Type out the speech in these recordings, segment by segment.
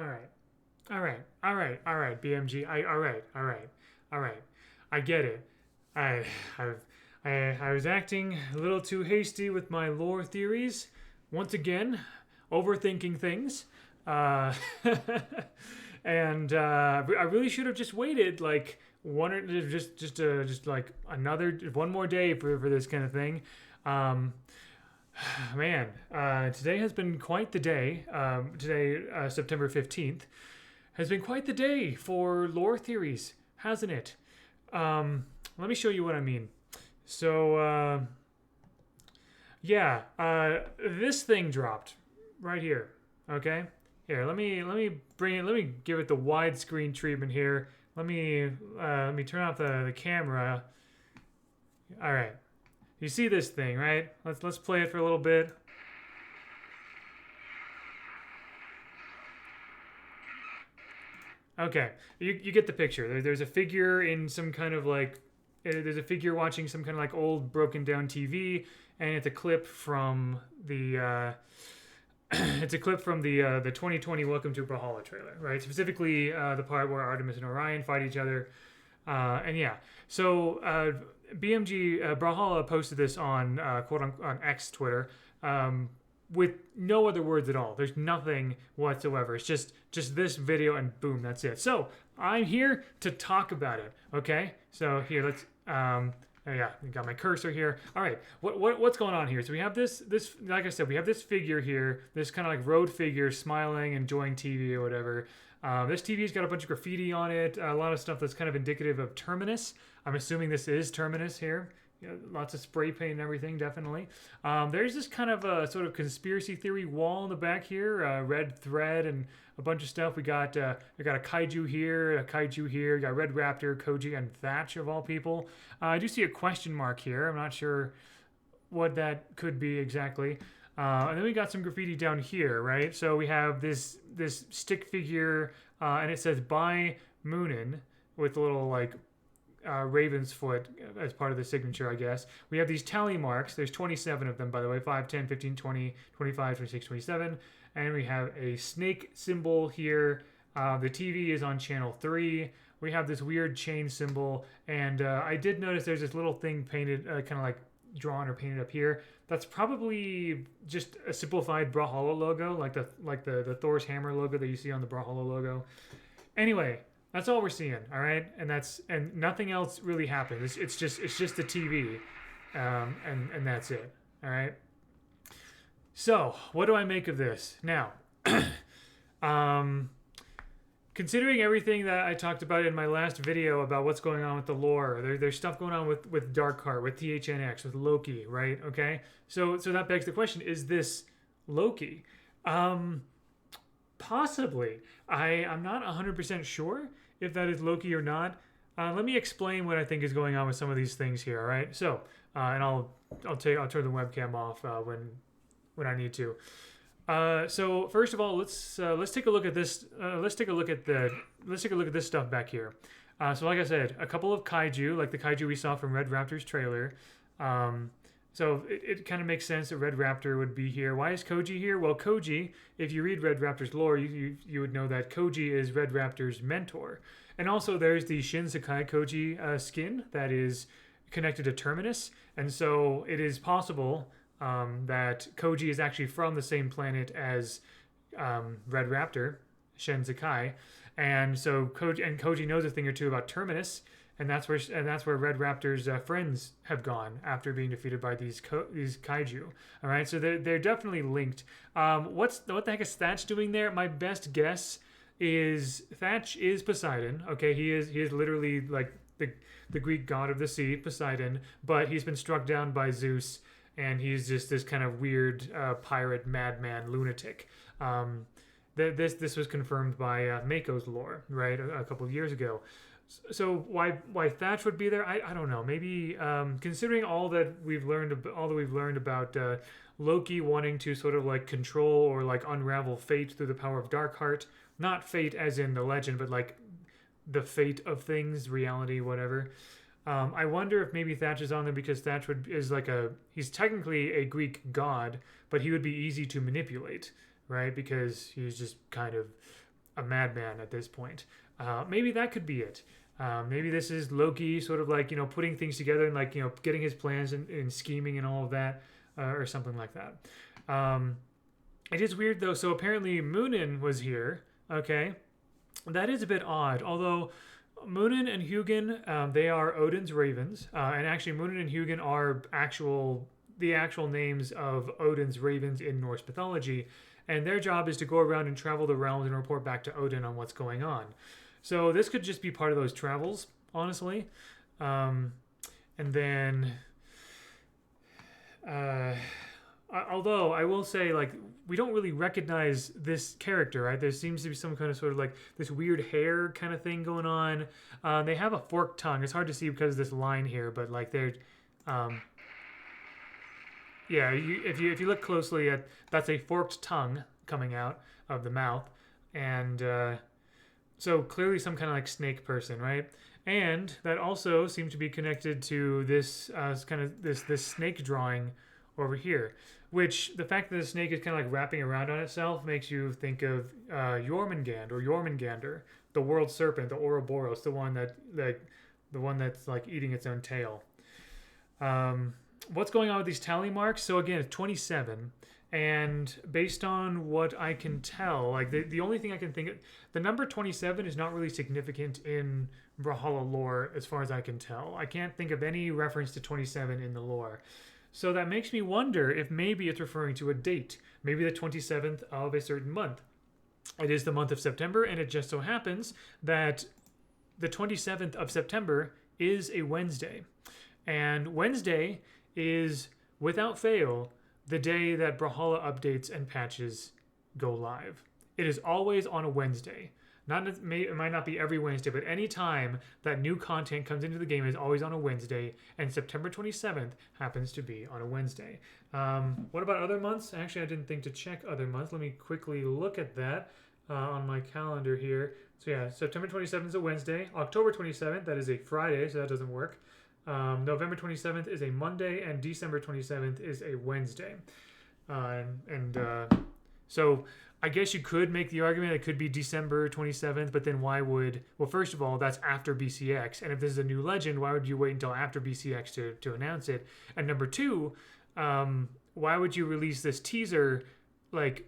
All right. All right. All right. All right. BMG. All right. All right. All right. I get it. I I've, I was acting a little too hasty with my lore theories. Once again, overthinking things. Uh, and I really should have just waited like one or just like another one more day for this kind of thing. Um, Man, today has been quite the day. Today, September 15th, has been quite the day for lore theories, hasn't it? Let me show you what I mean. So, yeah, this thing dropped right here. Okay, here. Let me bring it. Let me give it the widescreen treatment here. Let me turn off the camera. All right. You see this thing, right? Let's play it for a little bit. Okay, you get the picture. There's a figure in some kind of like there's a figure watching some kind of like old broken down TV, and it's a clip from the it's a clip from the 2020 Welcome to Brawlhalla trailer, right? Specifically, the part where Artemis and Orion fight each other, and yeah. So BMG Brawlhalla posted this on quote on X Twitter. With no other words at all. There's nothing whatsoever. It's just this video and boom, that's it. So I'm here to talk about it. Okay. So here, let's yeah, we got my cursor here. All right, what's going on here? So we have this like I said, we have this figure here, this kind of like road figure smiling, enjoying TV or whatever. This TV's got a bunch of graffiti on it, a lot of stuff that's kind of indicative of Terminus. I'm assuming this is Terminus here. You know, lots of spray paint and everything, definitely. There's this kind of a sort of conspiracy theory wall in the back here, red thread and a bunch of stuff. We got a Kaiju here, a Kaiju here. We got Red Raptor, Koji, and Thatch of all people. I do see a question mark here. I'm not sure what that could be exactly. And then we got some graffiti down here, right? So we have this stick figure, and it says "By Moonin" with a little like Raven's foot as part of the signature, I guess. We have these tally marks. There's 27 of them, by the way. 5, 10, 15, 20, 25, 26, 27. And we have a snake symbol here. The TV is on channel 3. We have this weird chain symbol. And I did notice there's this little thing painted, kind of like drawn or painted up here. That's probably just a simplified Brawlhalla logo, like the Thor's hammer logo that you see on the Brawlhalla logo. Anyway, that's all we're seeing, all right, and nothing else really happens. It's just the TV, and that's it, all right. So what do I make of this now? Considering everything that I talked about in my last video about what's going on with the lore, there's stuff going on with Darkheart, with THNX, with Loki, right? Okay, so that begs the question: is this Loki? Possibly. I'm not 100% sure if that is Loki or not. Let me explain what I think is going on with some of these things here. All right. So, and I'll turn the webcam off when I need to. So first of all, let's take a look at this. Let's take a look at this stuff back here. So like I said, a couple of kaiju, like the kaiju we saw from Red Raptor's trailer. So it kind of makes sense that Red Raptor would be here. Why is Koji here? Well, Koji, if you read Red Raptor's lore, you would know that Koji is Red Raptor's mentor. And also there's the Shin Sakai Koji skin that is connected to Terminus. And so it is possible that Koji is actually from the same planet as Red Raptor, Shin Sakai. And so Koji knows a thing or two about Terminus. And that's where Red Raptor's friends have gone after being defeated by these kaiju. All right, so they're definitely linked. What the heck is Thatch doing there? My best guess is Thatch is Poseidon. Okay, he is literally like the Greek god of the sea, Poseidon. But he's been struck down by Zeus, and he's just this kind of weird pirate madman lunatic. This was confirmed by Mako's lore, right, a couple of years ago. So why Thatch would be there? I don't know. Maybe considering all that we've learned about Loki wanting to sort of like control or like unravel fate through the power of Darkheart, not fate as in the legend, but like the fate of things, reality, whatever. I wonder if maybe Thatch is on there because Thatch he's technically a Greek god, but he would be easy to manipulate, right? Because he's just kind of a madman at this point. Maybe that could be it. Maybe this is Loki sort of like, putting things together and like, getting his plans and scheming and all of that, or something like that. It is weird though. So apparently Moonin was here. Okay. That is a bit odd. Although Moonin and Hugin, they are Odin's ravens. And actually Moonin and Hugin are the actual names of Odin's ravens in Norse mythology. And their job is to go around and travel the realms and report back to Odin on what's going on. So this could just be part of those travels, honestly. And then, although I will say, like, we don't really recognize this character, right? There seems to be some kind of sort of like this weird hair kind of thing going on. They have a forked tongue. It's hard to see because of this line here, but like they're, yeah, if you look closely at, that's a forked tongue coming out of the mouth, and so clearly some kind of like snake person, right? And that also seems to be connected to this kind of this snake drawing over here, which the fact that the snake is kind of like wrapping around on itself makes you think of Jormungand or Jormungander, the world serpent, the Ouroboros, the one that's like eating its own tail. What's going on with these tally marks? So again, it's 27. And based on what I can tell, like the only thing I can think of, the number 27 is not really significant in Brawlhalla lore as far as I can tell. I can't think of any reference to 27 in the lore. So that makes me wonder if maybe it's referring to a date, maybe the 27th of a certain month. It is the month of September, and it just so happens that the 27th of September is a Wednesday. And Wednesday is, without fail, the day that Brawlhalla updates and patches go live. It is always on a Wednesday. It might not be every Wednesday, but any time that new content comes into the game is always on a Wednesday, and September 27th happens to be on a Wednesday. What about other months? Actually, I didn't think to check other months. Let me quickly look at that on my calendar here. So yeah, September 27th is a Wednesday. October 27th, that is a Friday, so that doesn't work. November 27th is a Monday, and December 27th is a Wednesday. So I guess you could make the argument it could be December 27th, but then why would... Well, first of all, that's after BCX, and if this is a new legend, why would you wait until after BCX to announce it? And number two, why would you release this teaser, like,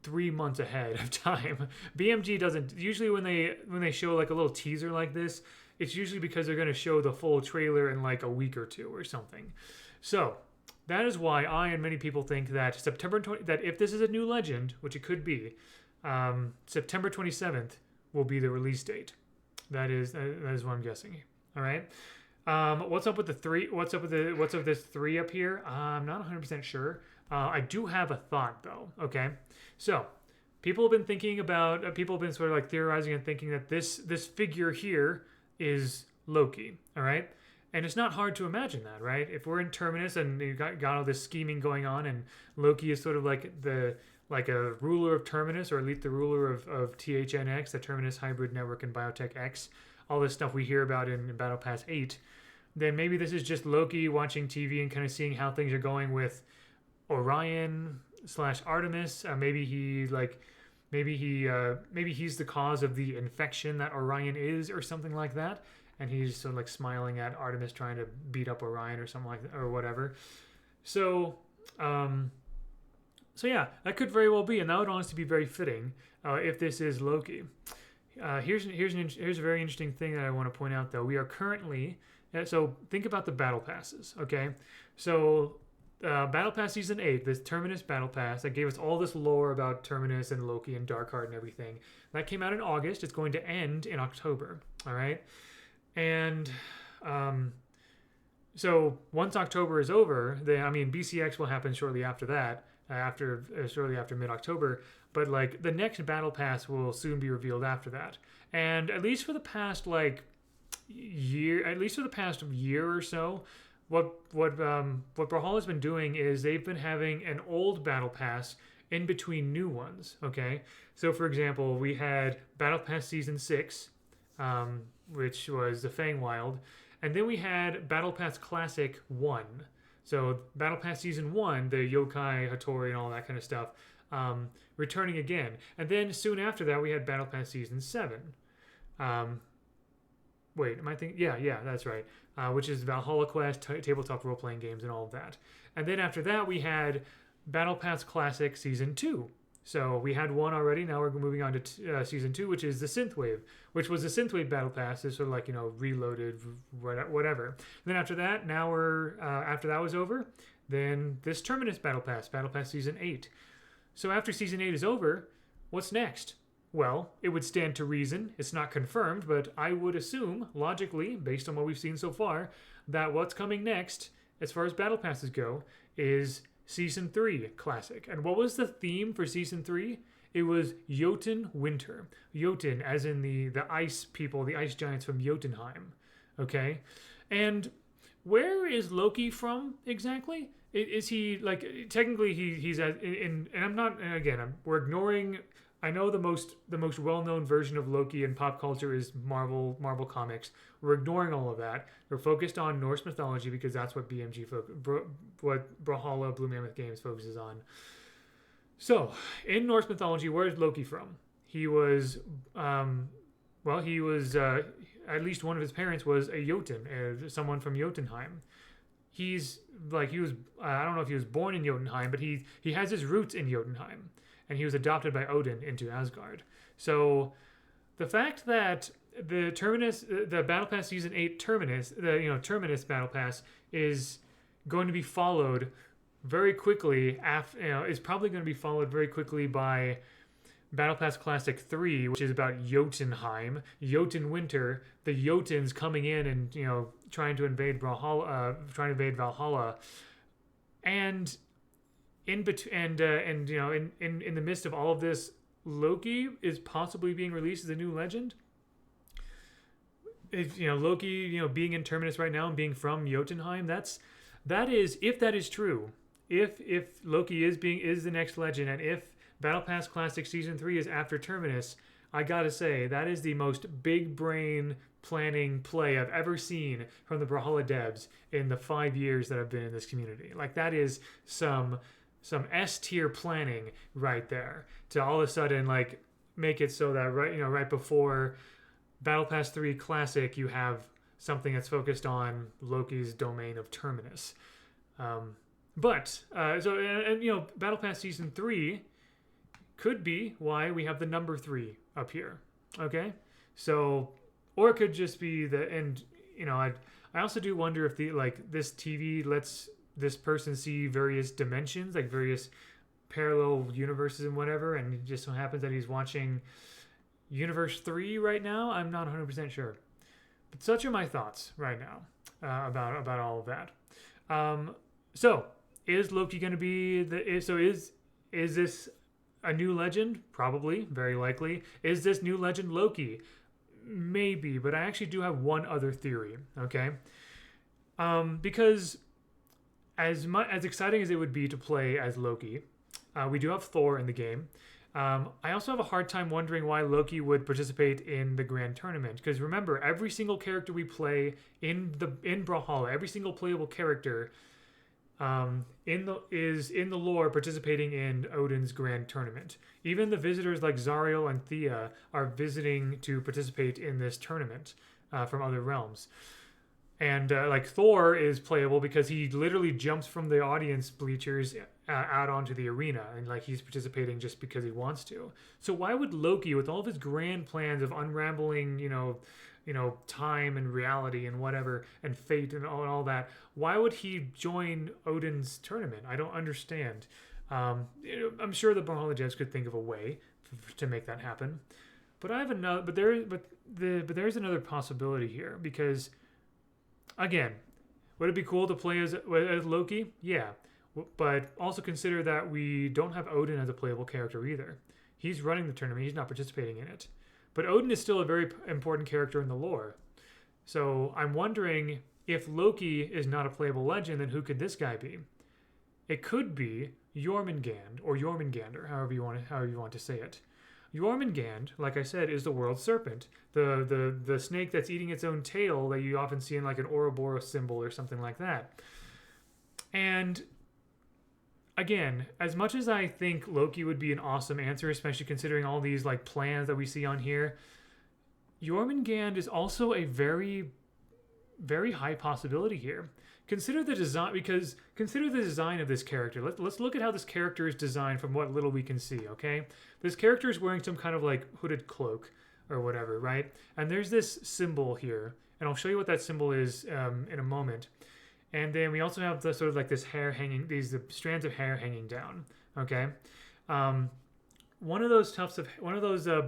3 months ahead of time? BMG doesn't... Usually when they show, like, a little teaser like this, it's usually because they're going to show the full trailer in like a week or two or something. So that is why I and many people think that that if this is a new legend, which it could be, September 27th will be the release date. That is what I'm guessing. All right. What's up with the 3? What's up with this 3 up here? I'm not 100% sure. I do have a thought though. Okay. So people have been sort of like theorizing and thinking that this figure here is Loki, all right? And it's not hard to imagine that, right? If we're in Terminus and you got all this scheming going on, and Loki is sort of like a ruler of Terminus, or at least the ruler of THNX, the Terminus Hybrid Network, and Biotech X, all this stuff we hear about in Battle Pass 8, then maybe this is just Loki watching TV and kind of seeing how things are going with Orion / Artemis. Maybe he's the cause of the infection that Orion is, or something like that, and he's sort of like smiling at Artemis trying to beat up Orion or something like that, or whatever. So yeah, that could very well be, and that would honestly be very fitting if this is Loki. Here's a very interesting thing that I want to point out though. We are currently so think about the battle passes, okay? So Battle Pass Season 8, this Terminus Battle Pass that gave us all this lore about Terminus and Loki and Darkheart and everything. That came out in August. It's going to end in October, all right? And so once October is over, BCX will happen shortly after that, shortly after mid-October, but like the next Battle Pass will soon be revealed after that. And at least for the past year or so, What Brawlhalla's been doing is they've been having an old battle pass in between new ones. Okay, so for example, we had Battle Pass Season 6, which was the Fangwild, and then we had Battle Pass Classic 1. So Battle Pass Season 1, the Yokai, Hattori, and all that kind of stuff, returning again. And then soon after that, we had Battle Pass Season 7. Wait, am I thinking? Yeah, that's right. Which is Valhalla Quest, tabletop role-playing games, and all of that. And then after that, we had Battle Pass Classic Season 2. So we had one already. Now we're moving on to Season 2, which is the Synthwave, which was the Synthwave Battle Pass. It's sort of like, reloaded, whatever. And then after that, after that was over, then this Terminus Battle Pass Season 8. So after Season 8 is over, what's next? Well, it would stand to reason, it's not confirmed, but I would assume, logically, based on what we've seen so far, that what's coming next, as far as Battle Passes go, is Season 3 Classic. And what was the theme for Season 3? It was Jotun Winter. Jotun, as in the ice people, the ice giants from Jotunheim. Okay? And where is Loki from exactly? Is he, like, technically he's and I'm not, and again, we're ignoring... I know the most well-known version of Loki in pop culture is Marvel Comics. We're ignoring all of that. We're focused on Norse mythology because that's what what Brawlhalla Blue Mammoth Games focuses on. So, in Norse mythology, where is Loki from? He was, at least one of his parents was a Jotun, someone from Jotunheim. I don't know if he was born in Jotunheim, but he has his roots in Jotunheim. And he was adopted by Odin into Asgard. So the fact that the Battle Pass Season 8 Terminus Battle Pass is going to be followed very quickly is probably going to be followed very quickly by Battle Pass Classic 3, which is about Jotunheim, Jotun Winter, the Jotuns coming in and trying to invade Valhalla, and in the midst of all of this, Loki is possibly being released as a new legend. If Loki, being in Terminus right now and being from Jotunheim, that is if that is true. If Loki is the next legend, and if Battle Pass Classic Season 3 is after Terminus, I gotta say that is the most big brain planning play I've ever seen from the Brawlhalla devs in the 5 years that I've been in this community. Like, that is some S-tier planning right there to all of a sudden make it so that right before Battle Pass 3 Classic you have something that's focused on Loki's domain of Terminus. Battle Pass Season 3 could be why we have the number 3 up here. Okay? So, or it could just be I also do wonder if this TV lets this person see various dimensions, like various parallel universes and whatever, and it just so happens that he's watching Universe 3 right now. I'm not 100% sure. But such are my thoughts right now about all of that. So, is Loki going to be is this a new legend? Probably, very likely. Is this new legend Loki? Maybe, but I actually do have one other theory, okay? Because as exciting as it would be to play as Loki, we do have Thor in the game. I also have a hard time wondering why Loki would participate in the Grand Tournament. Because remember, every single character we play in Brawlhalla, every single playable character is in the lore participating in Odin's Grand Tournament. Even the visitors like Zariel and Thea are visiting to participate in this tournament from other realms. And Thor is playable because he literally jumps from the audience bleachers out onto the arena, and he's participating just because he wants to. So why would Loki, with all of his grand plans of unraveling, time and reality and whatever, and fate and all that, why would he join Odin's tournament? I don't understand. I'm sure the Brawlhalla devs could think of a way to make that happen, but I have another. But there's another possibility here, because, again, would it be cool to play as Loki? Yeah, but also consider that we don't have Odin as a playable character either. He's running the tournament. He's not participating in it. But Odin is still a very important character in the lore. So I'm wondering, if Loki is not a playable legend, then who could this guy be? It could be Jormungand, or Jormungander, however you want to say it. Jormungand, like I said, is the world serpent, the snake that's eating its own tail that you often see in an Ouroboros symbol or something like that. And again, as much as I think Loki would be an awesome answer, especially considering all these like plans that we see on here, Jormungand is also a very, very high possibility here. Consider the design, because consider the design of this character. Let's look at how this character is designed from what little we can see, okay? This character is wearing some kind of like hooded cloak or whatever, right? And there's this symbol here, and I'll show you what that symbol is in a moment. And then we also have the sort of like this hair hanging, these strands of hair hanging down, okay? One of those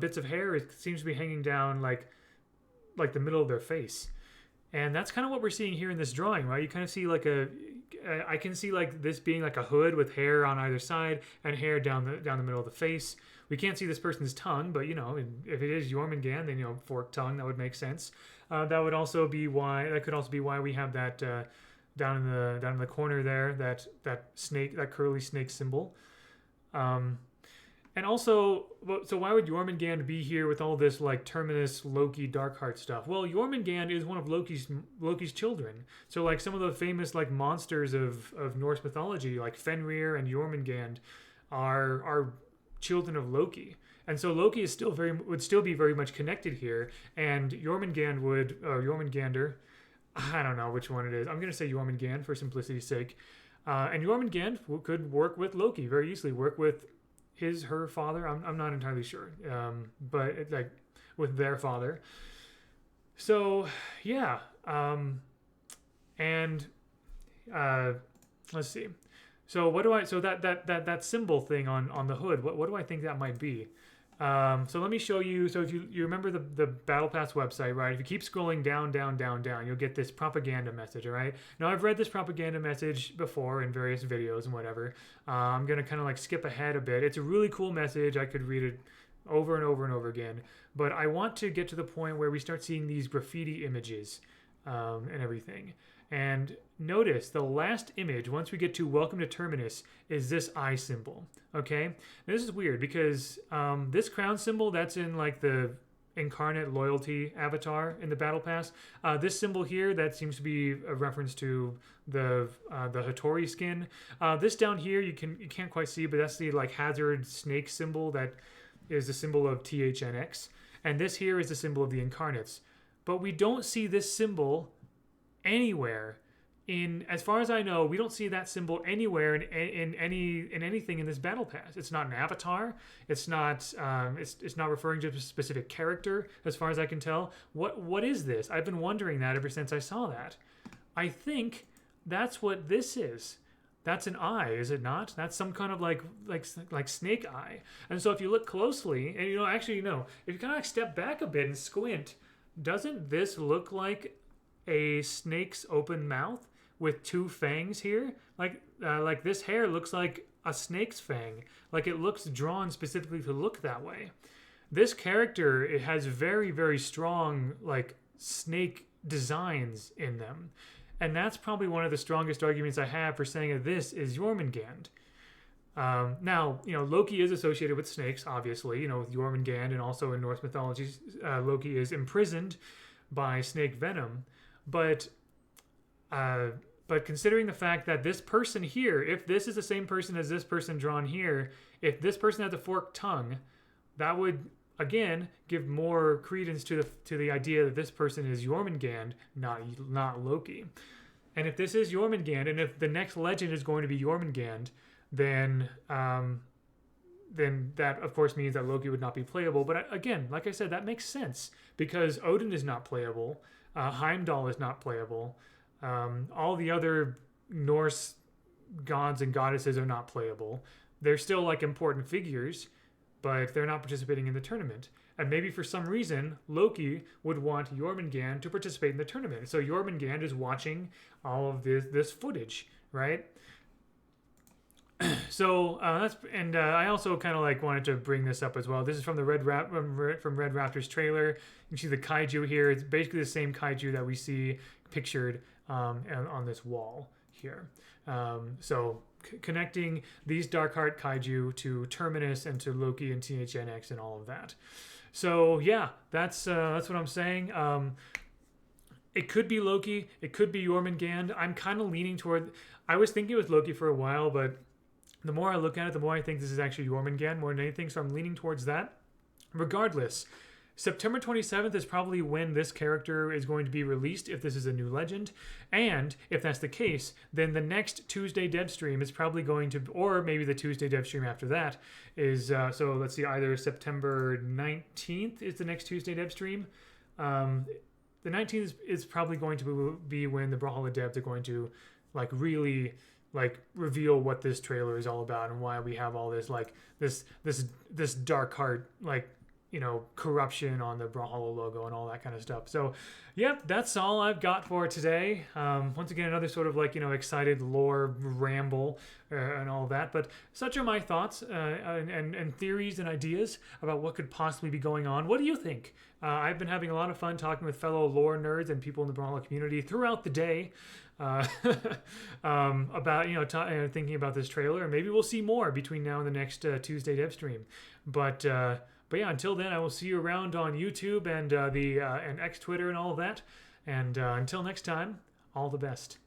bits of hair seems to be hanging down like the middle of their face. And that's kind of what we're seeing here in this drawing, right? You kind of see like I can see like this being like a hood with hair on either side and hair down the middle of the face. We can't see this person's tongue, but you know, if it is Jormungand, then you know, forked tongue, that would make sense. That could also be why we have that down in the corner there, that snake, that curly snake symbol. And also, so why would Jormungand be here with all this like Terminus, Loki, Darkheart stuff? Well, Jormungand is one of Loki's children. So like some of the famous like monsters of Norse mythology, like Fenrir and Jormungand, are children of Loki. And so Loki is would still be very much connected here. And Jormungander, I don't know which one it is. I'm gonna say Jormungand for simplicity's sake. And Jormungand could work with Loki very easily. Work with her father. I'm not entirely sure, but like with their father. So yeah, and let's see. So that symbol thing on the hood? What do I think that might be? So let me show you. So if you remember the Battle Pass website, right? If you keep scrolling down, you'll get this propaganda message, all right? Now, I've read this propaganda message before in various videos and whatever. I'm going to kind of like skip ahead a bit. It's a really cool message. I could read it over and over and over again. But I want to get to the point where we start seeing these graffiti images and everything. And notice the last image, once we get to Welcome to Terminus, is this eye symbol, okay? Now, this is weird because this crown symbol, that's in like the incarnate loyalty avatar in the Battle Pass. This symbol here, that seems to be a reference to the Hattori skin. This down here, you can't quite see, but that's the like hazard snake symbol that is the symbol of THNX. And this here is the symbol of the incarnates. But we don't see this symbol anywhere as far as I know, we don't see that symbol anywhere in anything in this Battle Pass. It's not an avatar. It's not referring to a specific character as far as I can tell. What is this? I've been wondering that ever since I saw that. I think that's what this is. That's an eye, is it not? That's some kind of like snake eye. And so if you look closely, and if you kind of like step back a bit and squint, doesn't this look like a snake's open mouth with two fangs here? Like this hair looks like a snake's fang. Like it looks drawn specifically to look that way. This character, it has very, very strong like snake designs in them. And that's probably one of the strongest arguments I have for saying that this is Jormungand. Now, Loki is associated with snakes, obviously, with Jormungand, and also in Norse mythology, Loki is imprisoned by snake venom. But considering the fact that this person here, if this is the same person as this person drawn here, if this person has a forked tongue, that would again give more credence to the idea that this person is Jormungand, not Loki. And if this is Jormungand, and if the next legend is going to be Jormungand, then that of course means that Loki would not be playable. But again, like I said, that makes sense because Odin is not playable. Heimdall is not playable. All the other Norse gods and goddesses are not playable. They're still like important figures, but they're not participating in the tournament. And maybe for some reason, Loki would want Jormungand to participate in the tournament. So Jormungand is watching all of this footage, right? So I also kind of like wanted to bring this up as well. This is from the Red Raptor's trailer. You can see the kaiju here. It's basically the same kaiju that we see pictured on this wall here. So connecting these Darkheart kaiju to Terminus and to Loki and THNX and all of that. So yeah, that's what I'm saying. It could be Loki. It could be Jormungand. I'm kind of leaning toward. I was thinking it was Loki for a while, but The more I look at it, the more I think this is actually Jormungand more than anything, so I'm leaning towards that. Regardless, September 27th is probably when this character is going to be released if this is a new legend. And if that's the case, then the next Tuesday dev stream is probably going to, or maybe the Tuesday dev stream after that is, so let's see, either September 19th is the next Tuesday dev stream. The 19th is probably going to be when the Brawlhalla devs are going to like really like reveal what this trailer is all about and why we have all this like this dark heart like, you know, corruption on the Brawlhalla logo and all that kind of stuff. So, yep, that's all I've got for today. Once again, another sort of like, you know, excited lore ramble and all that. But such are my thoughts and theories and ideas about what could possibly be going on. What do you think? I've been having a lot of fun talking with fellow lore nerds and people in the Brawlhalla community throughout the day about, you know, thinking about this trailer. And maybe we'll see more between now and the next Tuesday dev stream. But yeah, until then, I will see you around on YouTube and and X Twitter and all of that. And until next time, all the best.